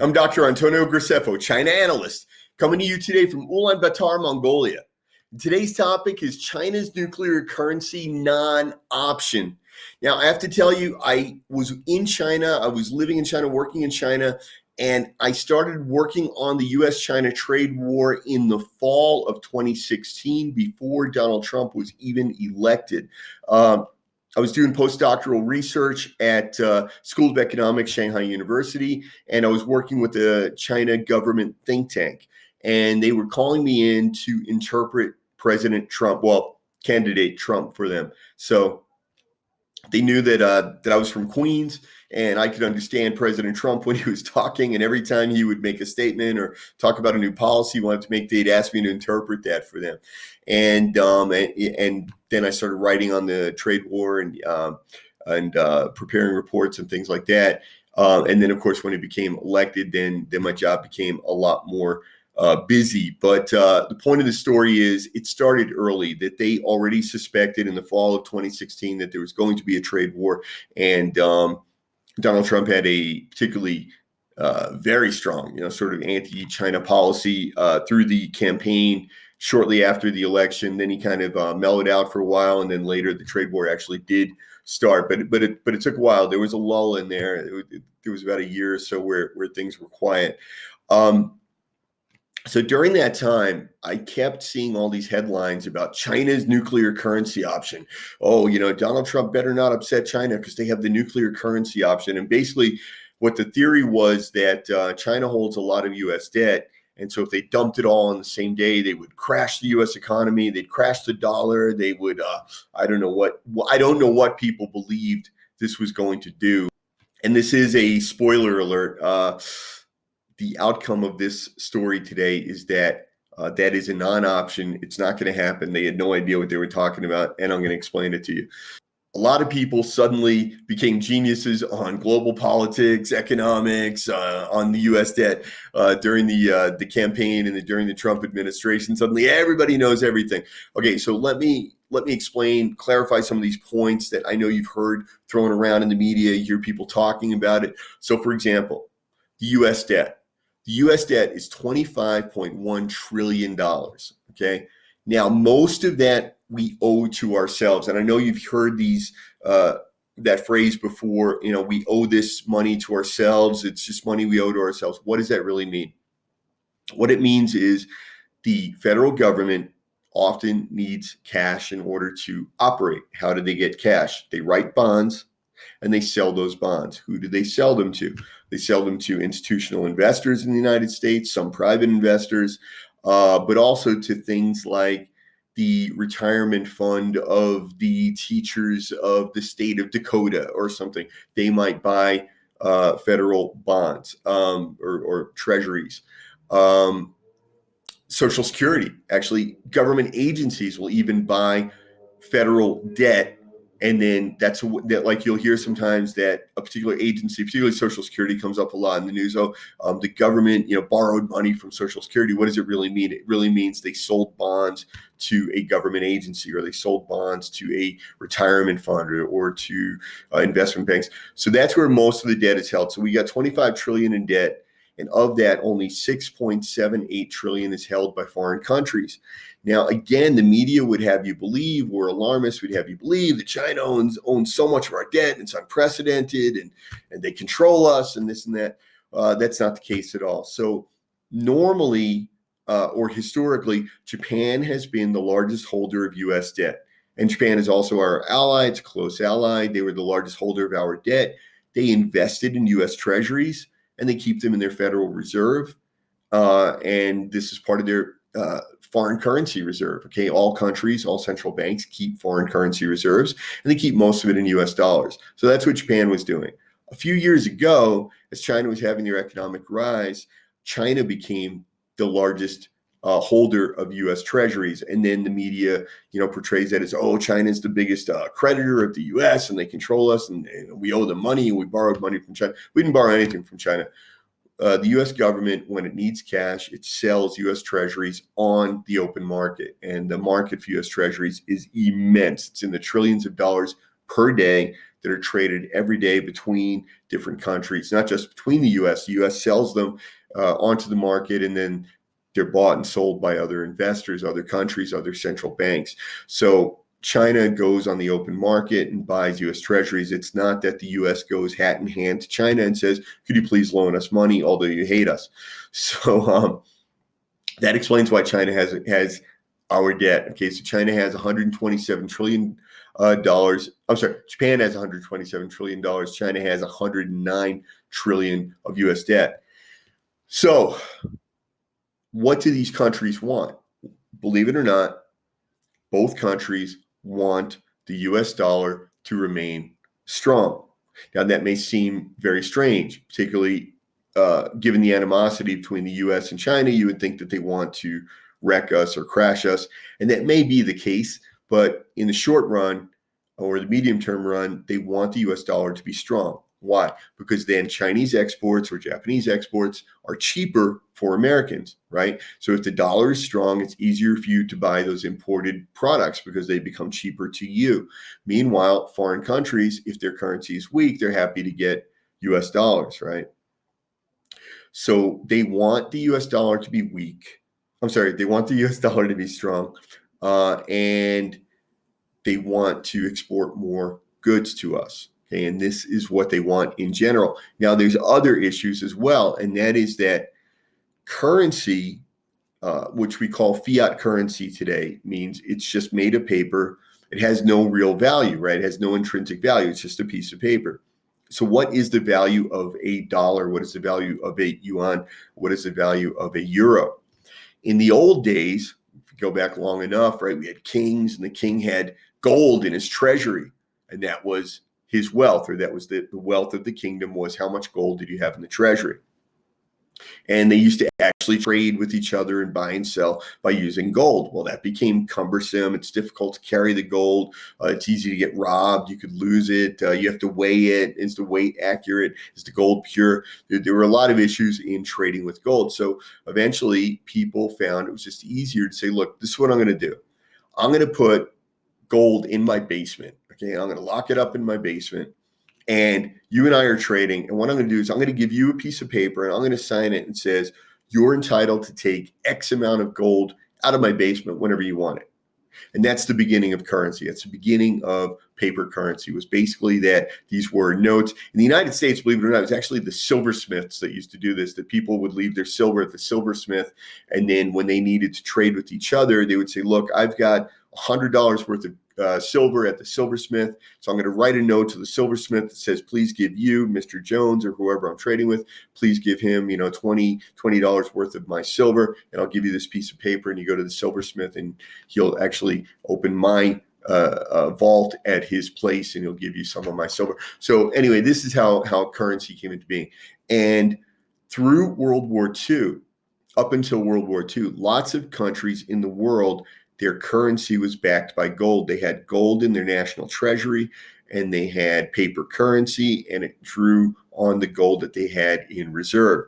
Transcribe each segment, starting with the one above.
I'm Dr. Antonio Graceffo, China analyst, coming to you today from Ulaanbaatar, Mongolia. Today's topic is China's nuclear currency non-option. Now, I have to tell you, I was in China, I was living in China, working in China, and I started working on the U.S.-China trade war in the fall of 2016, before Donald Trump was even elected. I was doing postdoctoral research at School of Economics, Shanghai University, and I was working with the China government think tank. And they were calling me in to interpret President Trump, candidate Trump for them. So they knew that I was from Queens and I could understand President Trump when he was talking. And every time he would make a statement or talk about a new policy he wanted to make, they'd ask me to interpret that for them. And then I started writing on the trade war and preparing reports and things like that. And then, of course, when he became elected, then my job became a lot more busy. But the point of the story is it started early, that they already suspected in the fall of 2016 that there was going to be a trade war. And Donald Trump had a particularly very strong, sort of anti-China policy through the campaign shortly after the election. Then he kind of mellowed out for a while, and then later the trade war actually did start. But it took a while. There was a lull in there. There was about a year or so where things were quiet. So during that time, I kept seeing all these headlines about China's nuclear currency option. Oh, Donald Trump better not upset China because they have the nuclear currency option. And basically what the theory was that China holds a lot of U.S. debt. And so if they dumped it all on the same day, they would crash the U.S. economy. They'd crash the dollar. They would, I don't know what people believed this was going to do. And this is a spoiler alert. The outcome of this story today is that that is a non-option. It's not going to happen. They had no idea what they were talking about, and I'm going to explain it to you. A lot of people suddenly became geniuses on global politics, economics, on the U.S. debt during the campaign and during the Trump administration. Suddenly, everybody knows everything. Okay, so let me explain, clarify some of these points that I know you've heard thrown around in the media. You hear people talking about it. So, for example, the U.S. debt. The U.S. debt is $25.1 trillion, okay? Now, most of that we owe to ourselves. And I know you've heard that phrase before, we owe this money to ourselves. It's just money we owe to ourselves. What does that really mean? What it means is the federal government often needs cash in order to operate. How do they get cash? They write bonds and they sell those bonds. Who do they sell them to? They sell them to institutional investors in the United States, some private investors, but also to things like the retirement fund of the teachers of the state of Dakota or something. They might buy federal bonds or treasuries. Social Security, actually, government agencies will even buy federal debt. And then that's like you'll hear sometimes that a particular agency, particularly Social Security, comes up a lot in the news. The government, borrowed money from Social Security. What does it really mean? It really means they sold bonds to a government agency, or they sold bonds to a retirement fund or to investment banks. So that's where most of the debt is held. So we got 25 trillion in debt. And of that, only 6.78 trillion is held by foreign countries. Now, again, the media would have you believe, or alarmists would have you believe, that China owns so much of our debt, and it's unprecedented, and they control us, and this and that. That's not the case at all. So normally, or historically, Japan has been the largest holder of U.S. debt. And Japan is also our ally. It's a close ally. They were the largest holder of our debt. They invested in U.S. treasuries, and they keep them in their Federal Reserve. And this is part of their foreign currency reserve. Okay, all countries, all central banks keep foreign currency reserves, and they keep most of it in US dollars. So that's what Japan was doing. A few years ago, as China was having their economic rise, China became the largest holder of U.S. treasuries. And then the media, portrays that as, China's the biggest creditor of the U.S. and they control us and we owe them money and we borrowed money from China. We didn't borrow anything from China. The U.S. government, when it needs cash, it sells U.S. treasuries on the open market. And the market for U.S. treasuries is immense. It's in the trillions of dollars per day that are traded every day between different countries, not just between the U.S. The U.S. sells them onto the market, and then they're bought and sold by other investors, other countries, other central banks. So China goes on the open market and buys U.S. treasuries. It's not that the U.S. goes hat in hand to China and says, could you please loan us money, although you hate us? So that explains why China has our debt. Okay, so China has $127 trillion. I'm sorry, Japan has $127 trillion. China has $109 trillion of U.S. debt. So what do these countries want? Believe it or not, both countries want the U.S. dollar to remain strong. Now, that may seem very strange, particularly given the animosity between the U.S. and China. You would think that they want to wreck us or crash us, and that may be the case. But in the short run or the medium-term run, they want the U.S. dollar to be strong. Why? Because then Chinese exports or Japanese exports are cheaper for Americans, right? So if the dollar is strong, it's easier for you to buy those imported products because they become cheaper to you. Meanwhile, foreign countries, if their currency is weak, they're happy to get U.S. dollars, right? So they want the U.S. dollar to be weak. They want the U.S. dollar to be strong, and they want to export more goods to us. Okay, and this is what they want in general. Now, there's other issues as well, and that is that currency, which we call fiat currency today, means it's just made of paper. It has no real value, right? It has no intrinsic value. It's just a piece of paper. So what is the value of a dollar? What is the value of a yuan? What is the value of a euro? In the old days, if you go back long enough, right, we had kings, and the king had gold in his treasury, and that was his wealth, or that was the wealth of the kingdom, was how much gold did you have in the treasury. And they used to actually trade with each other and buy and sell by using gold. Well, that became cumbersome. It's difficult to carry the gold. It's easy to get robbed. You could lose it. You have to weigh it. Is the weight accurate? Is the gold pure? There were a lot of issues in trading with gold. So eventually people found it was just easier to say, look, this is what I'm going to do. I'm going to put gold in my basement. Okay, I'm going to lock it up in my basement. And you and I are trading. And what I'm going to do is I'm going to give you a piece of paper, and I'm going to sign it and says, you're entitled to take X amount of gold out of my basement whenever you want it. And that's the beginning of currency. That's the beginning of paper currency. It was basically that these were notes. In the United States, believe it or not, it was actually the silversmiths that used to do this, that people would leave their silver at the silversmith. And then when they needed to trade with each other, they would say, look, I've got $100 worth of silver at the silversmith. So I'm going to write a note to the silversmith that says, please give you, Mr. Jones, or whoever I'm trading with, please give him, $20 worth of my silver, and I'll give you this piece of paper. And you go to the silversmith, and he'll actually open my vault at his place, and he'll give you some of my silver. So anyway, this is how currency came into being. And through World War II, up until World War II, lots of countries in the world, their currency was backed by gold. They had gold in their national treasury, and they had paper currency, and it drew on the gold that they had in reserve.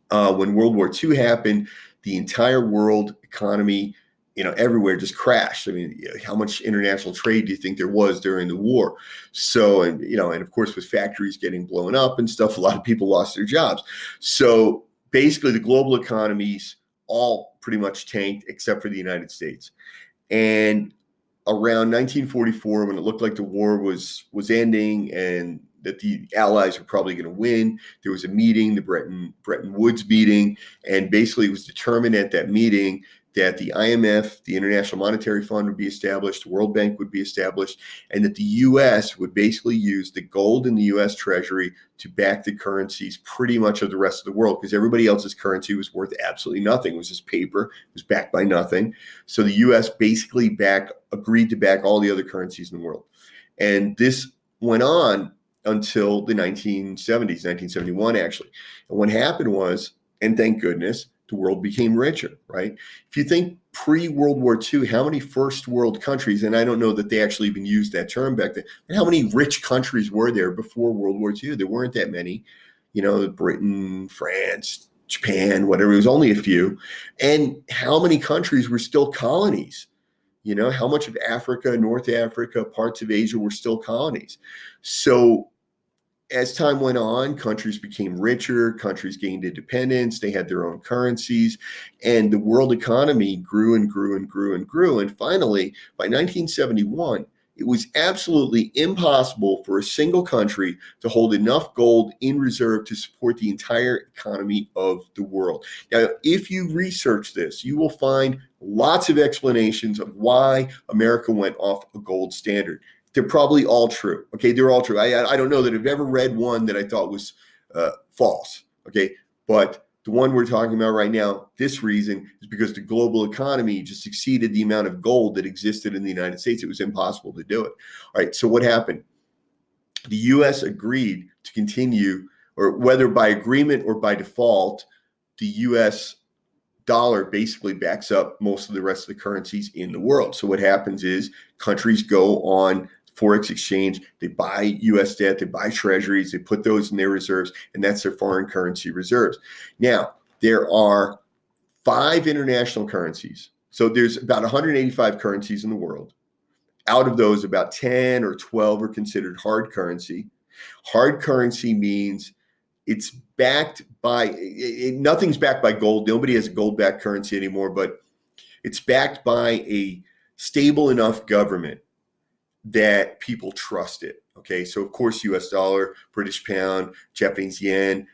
When World War II happened, the entire world economy, everywhere just crashed. I mean, how much international trade do you think there was during the war? So, and of course, with factories getting blown up and stuff, a lot of people lost their jobs. So basically, the global economies all pretty much tanked except for the United States. And around 1944, when it looked like the war was ending and that the Allies were probably going to win, there was a meeting, the Bretton Woods meeting, and basically it was determined at that meeting that the IMF, the International Monetary Fund, would be established, the World Bank would be established, and that the U.S. would basically use the gold in the U.S. Treasury to back the currencies pretty much of the rest of the world, because everybody else's currency was worth absolutely nothing. It was just paper. It was backed by nothing. So the U.S. basically agreed to back all the other currencies in the world. And this went on until the 1970s, 1971 actually. And what happened was, and thank goodness, the world became richer, right? If you think pre-World War II, how many first world countries, and I don't know that they actually even used that term back then, but how many rich countries were there before World War II? There weren't that many, Britain, France, Japan, whatever. It was only a few. And how many countries were still colonies? How much of Africa, North Africa, parts of Asia were still colonies? So as time went on, countries became richer, countries gained independence, they had their own currencies, and the world economy grew and grew and grew and grew. And finally, by 1971, it was absolutely impossible for a single country to hold enough gold in reserve to support the entire economy of the world. Now, if you research this, you will find lots of explanations of why America went off a gold standard. They're probably all true. Okay, they're all true. I don't know that I've ever read one that I thought was false. Okay, but the one we're talking about right now, this reason is because the global economy just exceeded the amount of gold that existed in the United States. It was impossible to do it. All right, so what happened? The U.S. agreed to continue, or whether by agreement or by default, the U.S. dollar basically backs up most of the rest of the currencies in the world. So what happens is countries go on forex exchange, they buy US debt, they buy treasuries, they put those in their reserves, and that's their foreign currency reserves. Now, there are 5 international currencies. So there's about 185 currencies in the world. Out of those, about 10 or 12 are considered hard currency. Hard currency means it's backed by nothing's backed by gold. Nobody has a gold-backed currency anymore, but it's backed by a stable enough government that people trust it. Okay, so of course, U.S. dollar, British pound, Japanese yen,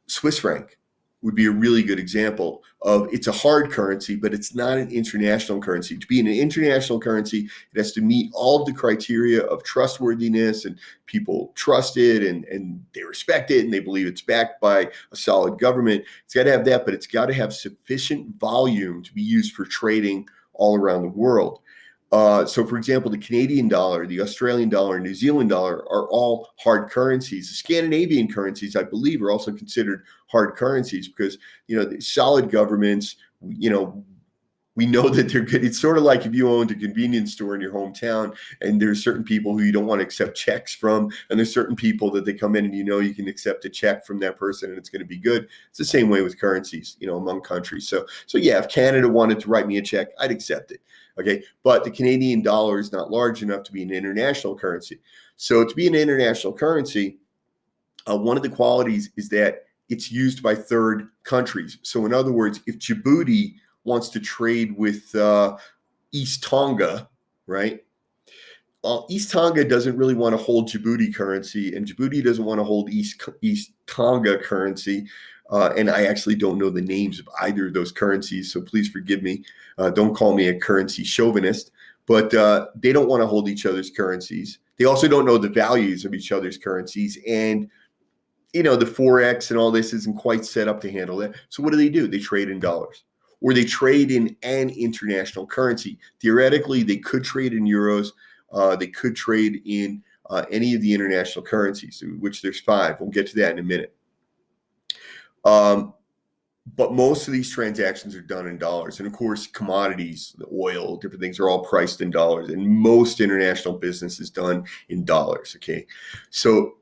Swiss franc would be a really good example of it's a hard currency, but it's not an international currency. To be an international currency, it has to meet all of the criteria of trustworthiness, and people trust it and they respect it and they believe it's backed by a solid government. It's got to have that, but it's got to have sufficient volume to be used for trading all around the world. So, for example, the Canadian dollar, the Australian dollar, New Zealand dollar are all hard currencies. The Scandinavian currencies, I believe, are also considered hard currencies because, the solid governments, we know that they're good. It's sort of like if you owned a convenience store in your hometown and there's certain people who you don't want to accept checks from, and there's certain people that they come in and you can accept a check from that person and it's going to be good. It's the same way with currencies, among countries. So yeah, if Canada wanted to write me a check, I'd accept it. Okay, but the Canadian dollar is not large enough to be an international currency. So to be an international currency, one of the qualities is that it's used by third countries. So in other words, if Djibouti wants to trade with East Tonga, right? East Tonga doesn't really want to hold Djibouti currency, and Djibouti doesn't want to hold East Tonga currency. And I actually don't know the names of either of those currencies, so please forgive me. Don't call me a currency chauvinist, but they don't want to hold each other's currencies. They also don't know the values of each other's currencies, and the forex and all this isn't quite set up to handle that. So what do? They trade in dollars, or they trade in an international currency. Theoretically, they could trade in euros. They could trade in any of the international currencies, which there's 5. We'll get to that in a minute. But most of these transactions are done in dollars. And of course, commodities, the oil, different things are all priced in dollars. And most international business is done in dollars. Okay. So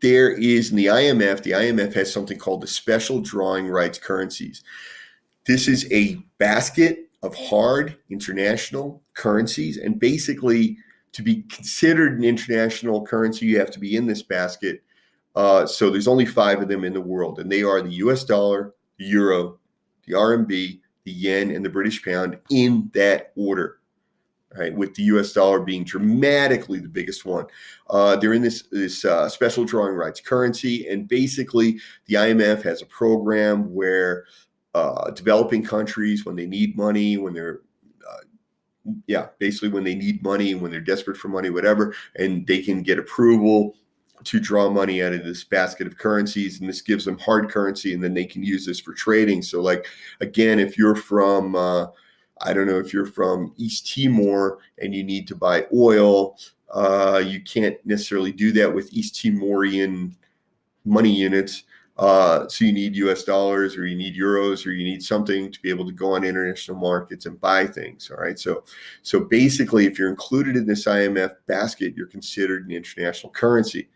there is in the IMF has something called the special drawing rights currencies. This is a basket of hard international currencies. And basically, to be considered an international currency, you have to be in this basket. So there's only 5 of them in the world, and they are the US dollar, the euro, the RMB, the yen, and the British pound in that order, right? With the US dollar being dramatically the biggest one. They're in this special drawing rights currency, and basically the IMF has a program where developing countries, when they need money, when they're basically when they need money, when they're desperate for money, whatever, and they can get approval to draw money out of this basket of currencies, and this gives them hard currency, and then they can use this for trading. So like, again, if you're from, if you're from East Timor and you need to buy oil, you can't necessarily do that with East Timorian money units. So you need US dollars, or you need euros, or you need something to be able to go on international markets and buy things. All right. So basically, if you're included in this IMF basket, you're considered an international currency.